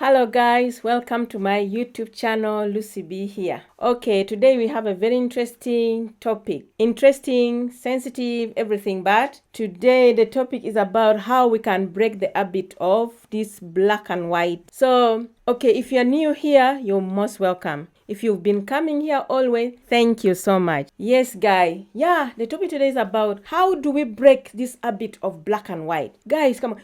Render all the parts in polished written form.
Hello guys, welcome to my YouTube channel, Lucy B here. Okay, today we have a very interesting topic. Interesting, sensitive, everything, but today the topic is about how we can break the habit of this black and white. So, okay, if you're new here, you're most welcome. If you've been coming here always, thank you so much. Yes, guy. Yeah, the topic today is about how do we break this habit of black and white. Guys, come on.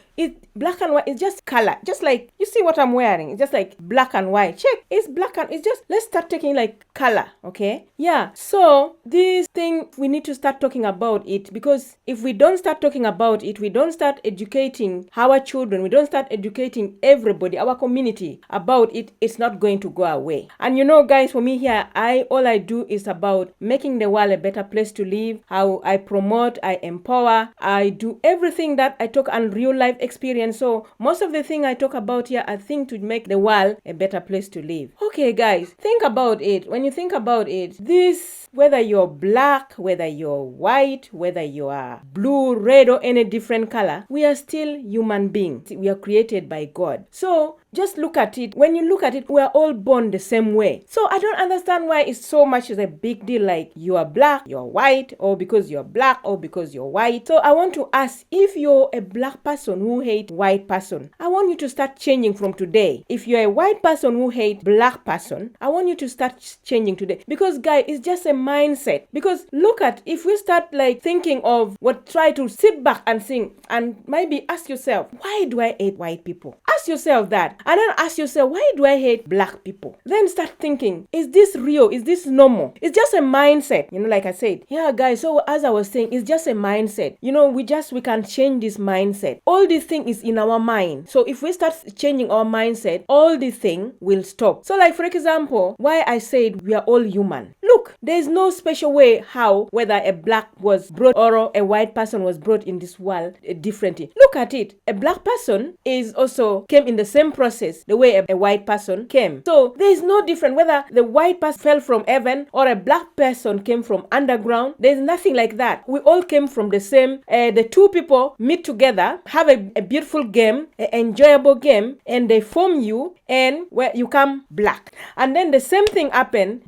Black and white is just color. Just like, you see what I'm wearing? It's just like black and white. Check. It's black and it's just, let's start taking like color, okay? Yeah. So, this thing, we need to start talking about it, because if we don't start talking about it, we don't start educating our children, we don't start educating everybody, our community about it, it's not going to go away. And you know, guys, for me here, all I do is about making the world a better place to live, how I promote, I empower, I do everything that I talk on real life experience. So most of the thing I talk about here are things to make the world a better place to live. Okay, guys, think about it. When you think about it, this, whether you're black, whether you're white, whether you are blue, red, or any different color, we are still human beings. We are created by God. So just look at it. When you look at it, we are all born the same way. So I don't understand why it's so much is a big deal, like you are black, you're white, or because you're black, or because you're white. So I want to ask, if you're a black person who hates white person, I want you to start changing from today. If you're a white person who hates black person, I want you to start changing today. Because guys, it's just a mindset. Because look at, if we start like thinking of what, try to sit back and think, and maybe ask yourself, why do I hate white people? Ask yourself that. And then ask yourself, why do I hate black people? Then start thinking, is this real? Is this normal? It's just a mindset. You know, like I said. Yeah, guys, so as I was saying, it's just a mindset. You know, we can change this mindset. All this thing is in our mind. So if we start changing our mindset, all the thing will stop. So like, for example, why I said we are all human. Look, there is no special way how, whether a black was brought or a white person was brought in this world differently. Look at it. A black person is also came in the same process the way a white person came. So there is no difference whether the white person fell from heaven or a black person came from underground. There is nothing like that. We all came from the same. The two people meet together, have a beautiful game, an enjoyable game, and they form you, and where you come black. And then the same thing happened.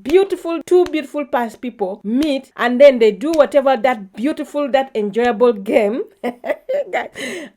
Two beautiful past people meet, and then they do whatever that beautiful, that enjoyable game,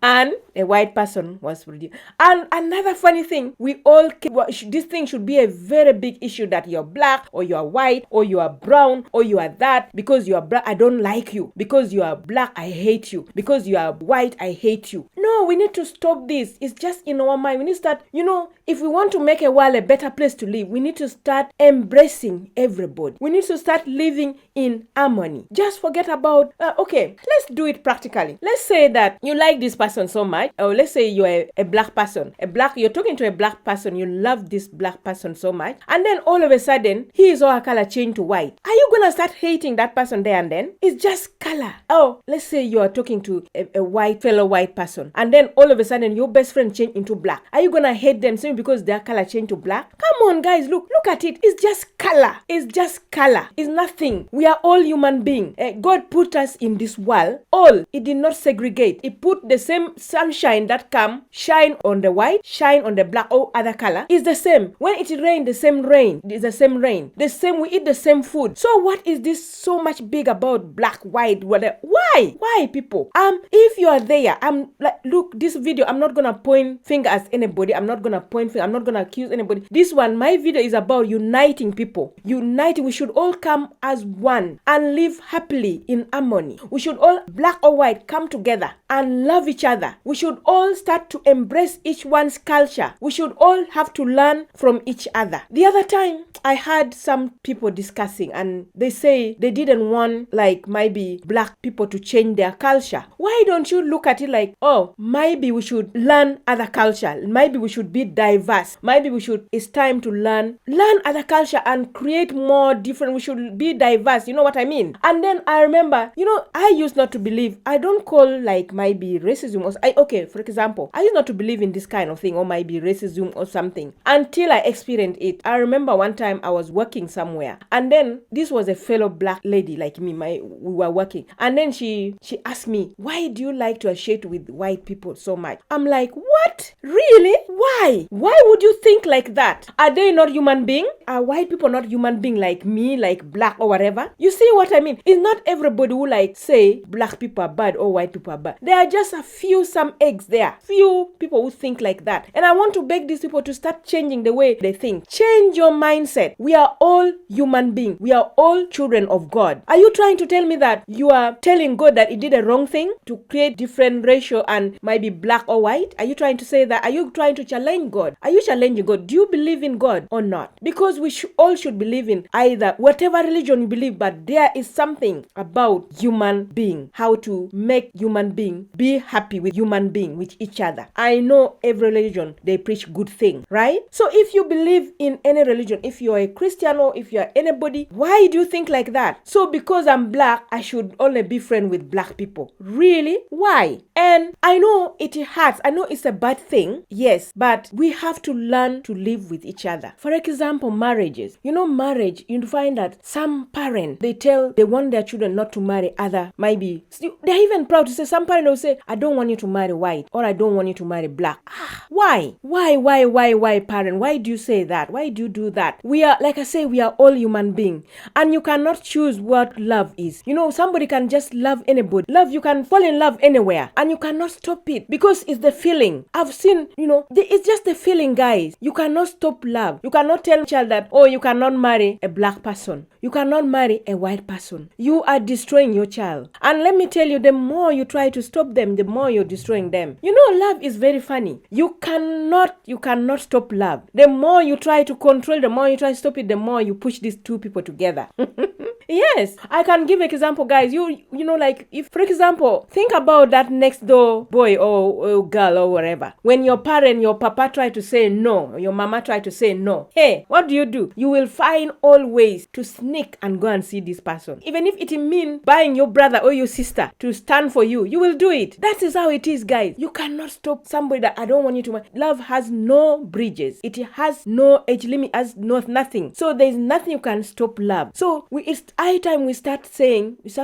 and a white person was produced. And another funny thing, this thing should be a very big issue, that you're black or you're white or you are brown or you are that. Because you are black, I don't like you. Because you are black, I hate you. Because you are white, I hate you. No, we need to stop this. It's just in our mind. We need to start, if we want to make a world a better place to live, we need to start embracing everybody. We need to start living in harmony. Just forget about, okay, let's do it practically. Let's say that you like this person so much, or let's say you're a black person. You're talking to a black person, you love this black person so much, and then all of a sudden, his or her color change to white. Are you gonna start hating that person there and then? It's just color. Oh, let's say you are talking to a fellow white person, and then all of a sudden, your best friend change into black. Are you gonna hate them simply because their color changed to black? Come on, guys, look at it. It's just color. It's just color. It's nothing. We are all human beings. God put us in this world. All. It did not segregate. It put the same sunshine that come, shine on the white, shine on the black, or other color. It's the same. When it rain, the same rain. It's the same rain. The same, we eat the same food. So what is this so much big about black, white, whatever? Why, people? If you are there, look, this video, I'm not gonna point finger at anybody. I'm not gonna point finger. I'm not gonna accuse anybody. This one, my video is about uniting people. Uniting. We should all come as one and live happily in harmony. We should all, black or white, come together and love each other. We should all start to embrace each one's culture. We should all have to learn from each other. The other time, I had some people discussing, and they say they didn't want, like, maybe black people to change their culture. Why don't you look at it like, oh, maybe we should learn other culture. Maybe we should be diverse. Maybe it's time to learn other culture and create more different. We should be diverse. You know what I mean? And then I remember, I used not to believe. I don't call like might be racism or for example, I used not to believe in this kind of thing or might be racism or something until I experienced it. I remember one time I was working somewhere, and then this was a fellow black lady like me. We were working, and then she asked me, "Why do you like to associate with white people so much?" I'm like, "What? Really? Why? Why would you think like that? Are they not human beings? Are white people not human beings like me, like black or whatever?" You see what I mean? It's not everybody who like say black people are bad or white people are bad. There are just a few, some eggs there. Few people who think like that. And I want to beg these people to start changing the way they think. Change your mindset. We are all human beings. We are all children of God. Are you trying to tell me that you are telling God that he did a wrong thing to create different ratio and might be black or white? Are you trying to say that? Are you trying to challenge God? Are you challenging God? Do you believe in God or not? Because we all should believe in either whatever religion you believe, but there is something about human being, how to make human being be happy with human being, with each other. I know every religion, they preach good thing, right? So if you believe in any religion, if you're a Christian or if you're anybody, why do you think like that? So because I'm black, I should only be friend with black people. Really? Why? And I know it hurts. I know it's a bad thing. Yes, but we have to learn to live with each other. For example, marriages. Marriage, you find that some parents, they want their children not to marry other, maybe. They're even proud to say, some parents will say, "I don't want you to marry white," or "I don't want you to marry black." Why? Why, parent? Why do you say that? Why do you do that? We are, like I say, we are all human beings. And you cannot choose what love is. Somebody can just love anybody. You can fall in love anywhere. And you cannot stop it because it's the feeling. I've seen, it's just the feeling, guys. You cannot stop love. You cannot tell a child that, "Oh, you cannot marry a black person. You cannot marry a white person." You are destroying your child. And let me tell you, the more you try to stop them, the more you're destroying them. Love is very funny. You cannot stop love. The more you try to control, the more you try to stop it, the more you push these two people together. Yes, I can give an example, guys. Like if, for example, think about that next door boy or girl or whatever. When your papa try to say no, your mama try to say no. Hey, what do? You will find all ways to sneak and go and see this person. Even if it means buying your brother or your sister to stand for you, you will do it. That is how it is, guys. You cannot stop somebody that I don't want you to. Love has no bridges. It has no age limit, has nothing. So there is nothing you can stop love. So it's high time we start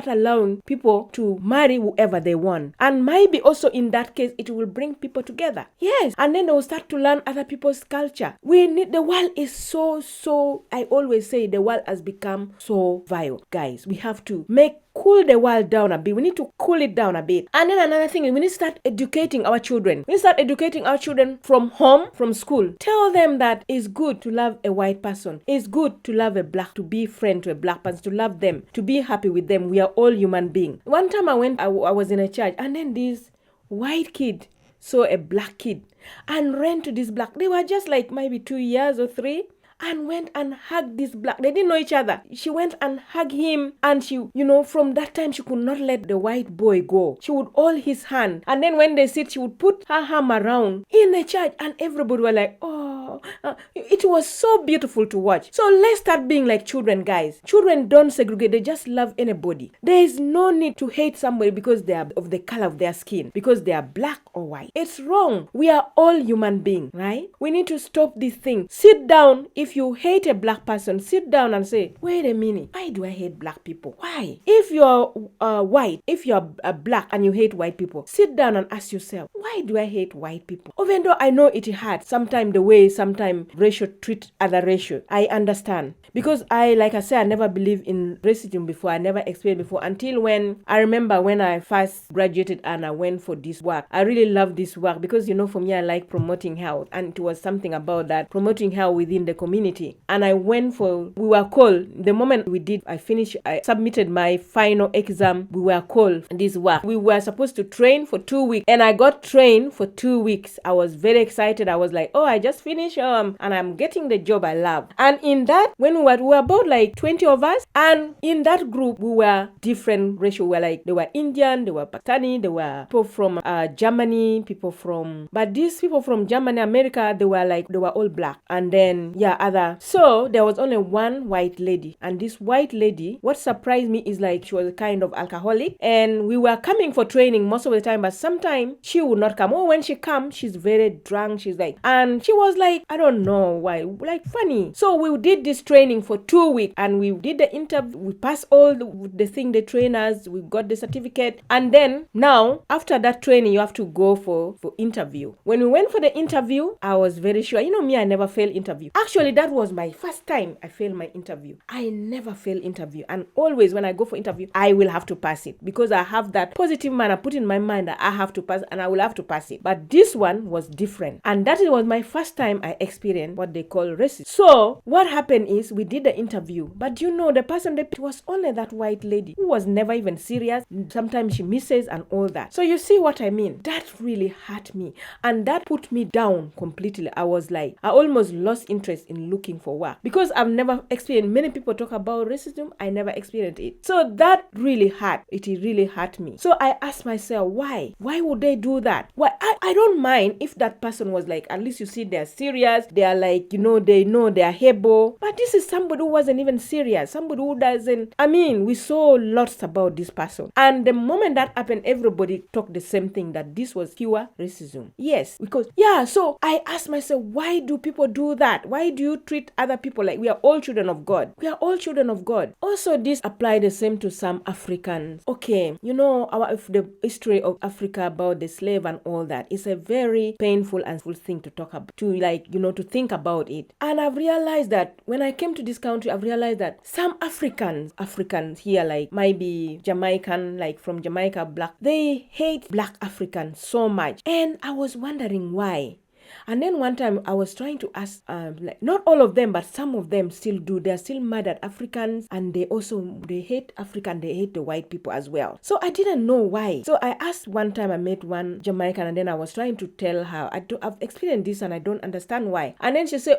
allowing people to marry whoever they want. And maybe also in that case, it will bring people together. Yes. And then they will start to learn other people's culture. The world is so, I always say the world has become so vile. Guys, we have to cool the world down a bit. We need to cool it down a bit. And then another thing is we need to start educating our children. We need to start educating our children from home, from school. Tell them that it's good to love a white person. It's good to love a black, to be friend to a black person, to love them, to be happy with them. We are all human beings. One time I was in a church, and then this white kid saw a black kid and ran to this black. They were just like maybe 2 years or 3. And went and hugged this black. They didn't know each other. She went and hugged him, and she, from that time she could not let the white boy go. She would hold his hand, and then when they sit, she would put her arm around in the church, and everybody were like, "Oh, it was so beautiful to watch." So let's start being like children, guys. Children don't segregate. They just love anybody. There is no need to hate somebody because they are of the color of their skin, because they are black or white. It's wrong. We are all human beings, right? We need to stop this thing. Sit down. If you hate a black person, sit down and say, "Wait a minute, why do I hate black people? Why?" If you're white, if you're black and you hate white people, sit down and ask yourself, why do I hate white people? Even though I know it hurts sometimes the way racial treat other racial, I understand. Because like I said, I never believed in racism before. I never experienced before until when I remember when I first graduated and I went for this work. I really love this work because, for me, I like promoting health. And it was something about that, promoting health within the community. And I went we were called, the moment I submitted my final exam, we were called this work. We were supposed to train for 2 weeks. And I got trained for 2 weeks. I was very excited. I was like, "Oh, I just finished sure and I'm getting the job I love. And in that, when we were about like 20 of us, and in that group, we were different racial. We were like, they were Indian, they were Pakistani, they were people from Germany, but these people from Germany, America, they were all black. And then, so there was only one white lady. And this white lady, what surprised me is like, she was a kind of alcoholic. And we were coming for training most of the time, but sometimes she would not come. When she comes, she's very drunk. And she was like, I don't know why, like funny. So we did this training for 2 weeks, and we did the interview. We passed all the thing they train us. We got the certificate. And then now, after that training, you have to go for interview. When we went for the interview, I was very sure. You know me, I never fail interview. Actually, that was my first time I failed my interview. I never fail interview. And always when I go for interview, I will have to pass it, because I have that positive mind. I put in my mind that I have to pass, and I will have to pass it. But this one was different. And that was my first time I experienced what they call racism. So what happened is, we did the interview, but the person that was only that white lady who was never even serious. Sometimes she misses and all that. So you see what I mean? That really hurt me, and that put me down completely. I was like, I almost lost interest in looking for work, because I've never experienced. Many people talk about racism, I never experienced it. So that really hurt. It really hurt me. So I asked myself, why would they do that? Why? I don't mind if that person was like, at least you see they're serious, they are like, they know they're able. But this is somebody who wasn't even serious, somebody who doesn't. We saw lots about this person, and the moment that happened, everybody talked the same thing, that this was pure racism. Yes, because so I asked myself, why do people do that? Why do you treat other people like we are all children of God? We are all children of God. Also, this applied the same to some Africans. Okay, the history of Africa about the slave and all that is a very painful and full thing to talk about, to think about it. And I've realized that when I came to this country, I've realized that some Africans here, like maybe Jamaican, like from Jamaica, black, they hate black Africans so much. And I was wondering why. And then one time I was trying to ask, not all of them, but some of them still do. They're still mad at Africans, and they hate African, they hate the white people as well. So I didn't know why. So I asked one time, I met one Jamaican, and then I was trying to tell her, I've experienced this and I don't understand why. And then she said,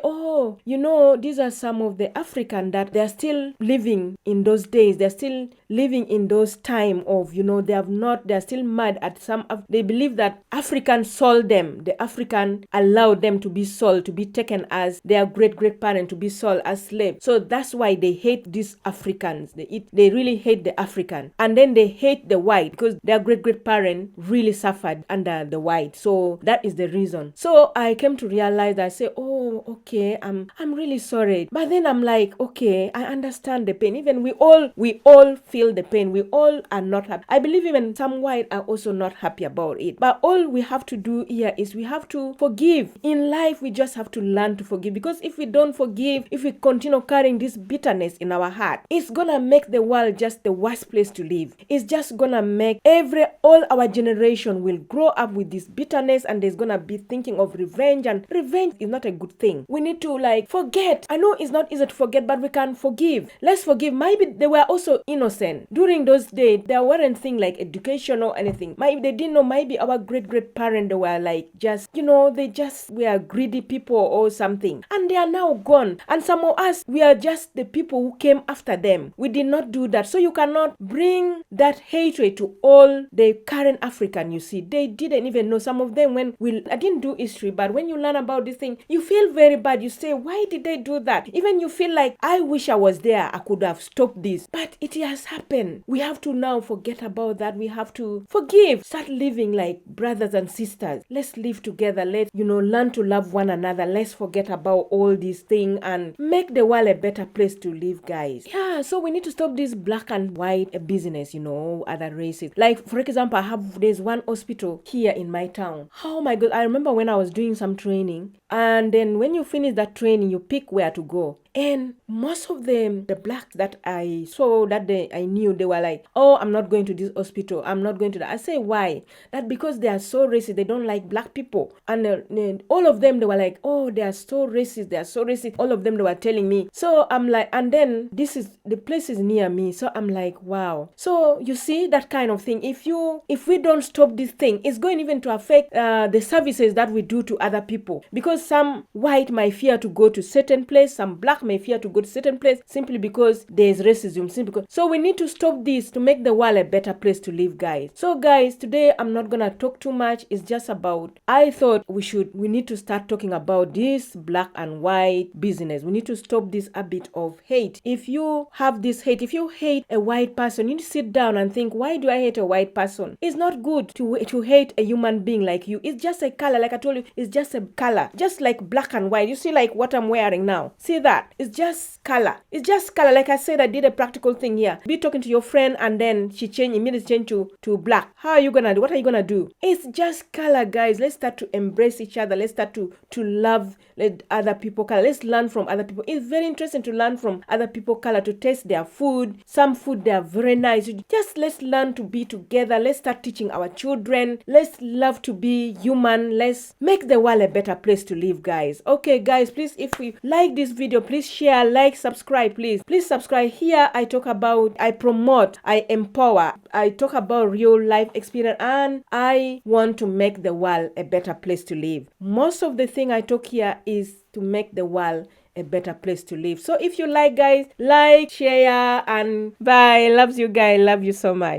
these are some of the African that they're still living in those days. They're still living in those time of, they're still mad at some, they believe that Africans sold them. The African allowed them to be sold, to be taken as their great-great-parent, to be sold as slaves. So that's why they hate these Africans. They really hate the African. And then they hate the white, because their great-great-parent really suffered under the white. So that is the reason. So I came to realize that I say, okay, I'm really sorry. But then I'm like, okay, I understand the pain. Even we all feel the pain. We all are not happy. I believe even some white are also not happy about it. But all we have to do here is we have to forgive. In life, we just have to learn to forgive, because if we don't forgive, if we continue carrying this bitterness in our heart, it's gonna make the world just the worst place to live. It's just gonna make all our generation will grow up with this bitterness, and there's gonna be thinking of revenge, and revenge is not a good thing. We need to forget. I know it's not easy to forget, but we can forgive. Let's forgive. Maybe they were also innocent during those days. There weren't things like education or anything. Maybe they didn't know. Maybe our great-great-parents, they were they just were greedy people or something, and they are now gone. And some of us, we are just the people who came after them. We did not do that. So you cannot bring that hatred to all the current African. You see, they didn't even know. Some of them, I didn't do history, but when you learn about this thing, you feel very bad. You say, why did they do that? Even you feel like, I wish I was there, I could have stopped this. But it has happened. We have to now forget about that. We have to forgive, start living like brothers and sisters. Let's live together. Let's learn to love one another. Let's forget about all these things and make the world a better place to live, guys. So we need to stop this black and white business, other races. Like, for example, there's one hospital here in my town. Oh my God, I remember when I was doing some training, and then when you finish that training, you pick where to go. And most of them, the blacks that I saw that day, I knew they were like, oh, I'm not going to this hospital. I'm not going to that. I say, why? That because they are so racist. They don't like black people. And all of them, they were like, oh, they are so racist. They are so racist. All of them, they were telling me. So I'm like, and then the place is near me. So I'm like, wow. So you see that kind of thing. If we don't stop this thing, it's going even to affect the services that we do to other people. Because some white might fear to go to certain place, some black may fear to go to certain place simply because there is racism. So we need to stop this to make the world a better place to live, guys. So guys, today I'm not gonna talk too much. It's just about, I thought we need to start talking about this black and white business. We need to stop this habit of hate. If you have this hate, if you hate a white person, you need to sit down and think, why do I hate a white person? It's not good to hate a human being like you. It's just a color. Like I told you, it's just a color. Just like black and white. You see like what I'm wearing now. See that? It's just color. It's just color. Like I said, I did a practical thing here. Be talking to your friend and then she immediately change to black. How are you gonna do? What are you gonna do? It's just color, guys. Let's start to embrace each other. Let's start to love other people color. Let's learn from other people. It's very interesting to learn from other people color, to taste their food. Some food, they are very nice. Just let's learn to be together. Let's start teaching our children. Let's love to be human. Let's make the world a better place to live, guys. Okay, guys, please, if you like this video, please share, like, subscribe, please. Please subscribe. Here I talk about, I promote, I empower, I talk about real life experience, and I want to make the world a better place to live. Most of the thing I talk here is to make the world a better place to live. So if you like, guys, like, share, and bye. Loves you, guys. Love you so much.